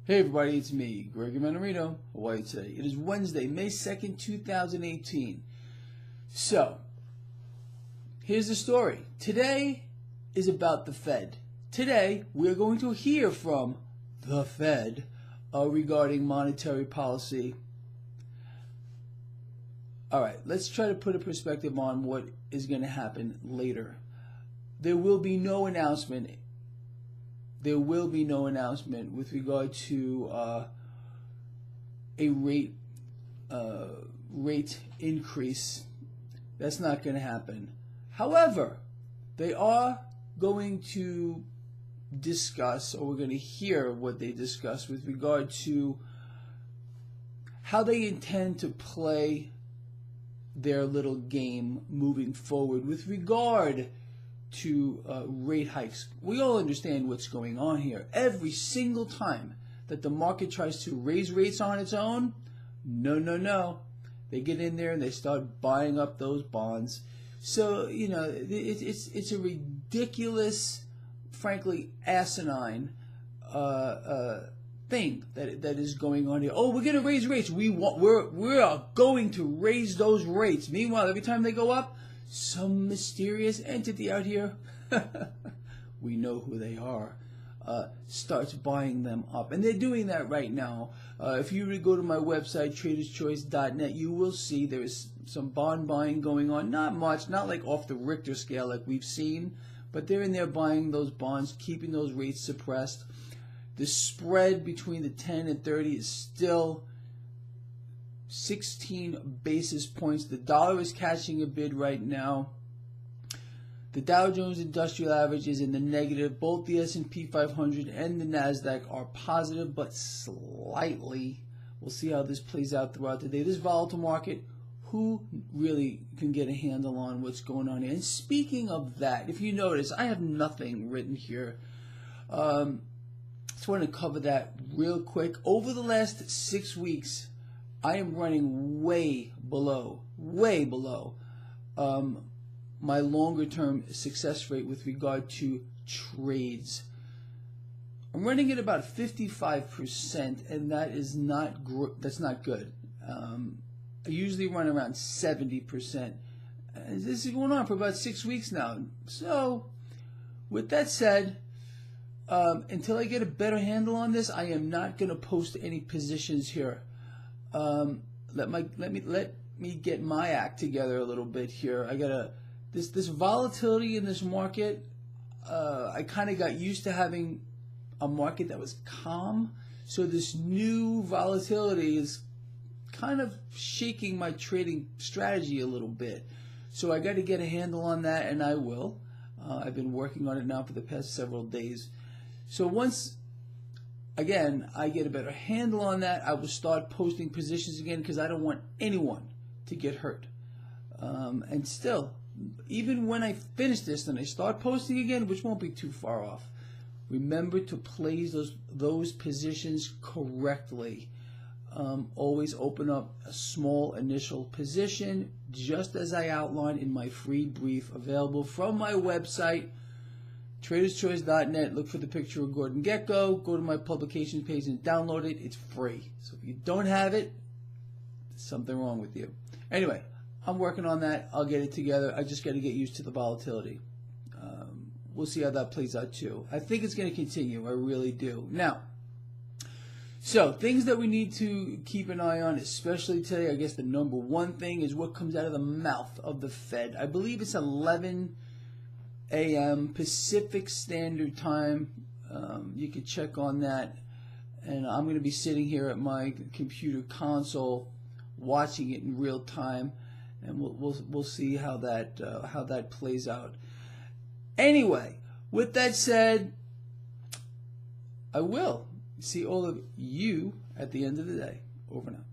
Hey everybody, it's me, Gregory Mannarino. How are you today? It is Wednesday, May 2nd, 2018. So, here's the story. Today is about the Fed. Today, we're going to hear from the Fed regarding monetary policy. Alright, let's try to put a perspective on what is going to happen later. There will be no announcement with regard to a rate increase. That's not going to happen. However, they are going to discuss, or we're going to hear what they discuss with regard to how they intend to play their little game moving forward with regard to rate hikes. We all understand what's going on here. Every single time that the market tries to raise rates on its own, no. They get in there and they start buying up those bonds. So, you know, it's a ridiculous, frankly, asinine thing that is going on here. Oh, we're going to raise rates. We are going to raise those rates. Meanwhile, every time they go up, some mysterious entity out here, we know who they are, starts buying them up. And they're doing that right now. If you really go to my website, traderschoice.net, you will see there is some bond buying going on. Not much, not like off the Richter scale like we've seen, but they're in there buying those bonds, keeping those rates suppressed. The spread between the 10 and 30 is still 16 basis points. The dollar is catching a bid right now. The Dow Jones Industrial Average is in the negative. Both the S&P 500 and the NASDAQ are positive, but slightly. We'll see how this plays out throughout the day. This volatile market, who really can get a handle on what's going on here? And speaking of that, if you notice, I have nothing written here. Just want to cover that real quick. Over the last 6 weeks, I am running way below my longer-term success rate with regard to trades. I'm running at about 55%, and that is that's not good. I usually run around 70%. And this is going on for about 6 weeks now. So, with that said, until I get a better handle on this, I am not going to post any positions here. Let me get my act together a little bit here. I gotta this volatility in this market. I kind of got used to having a market that was calm, so this new volatility is kind of shaking my trading strategy a little bit. So I got to get a handle on that, and I will. I've been working on it now for the past several days. So once again, I get a better handle on that, I will start posting positions again because I don't want anyone to get hurt. And still, even when I finish this and I start posting again, which won't be too far off, remember to place those positions correctly. Always open up a small initial position, just as I outlined in my free brief available from my website, traderschoice.net. Look for the picture of Gordon Gekko. Go to my publications page and download it. It's free. So if you don't have it, there's something wrong with you. Anyway, I'm working on that. I'll get it together. I just got to get used to the volatility. We'll see how that plays out too. I think it's going to continue. I really do. Now, so things that we need to keep an eye on, especially today, I guess the number one thing is what comes out of the mouth of the Fed. I believe it's 11 a.m. Pacific Standard Time. You can check on that, and I'm going to be sitting here at my computer console watching it in real time, and we'll see how that plays out. Anyway, with that said, I will see all of you at the end of the day. Over now.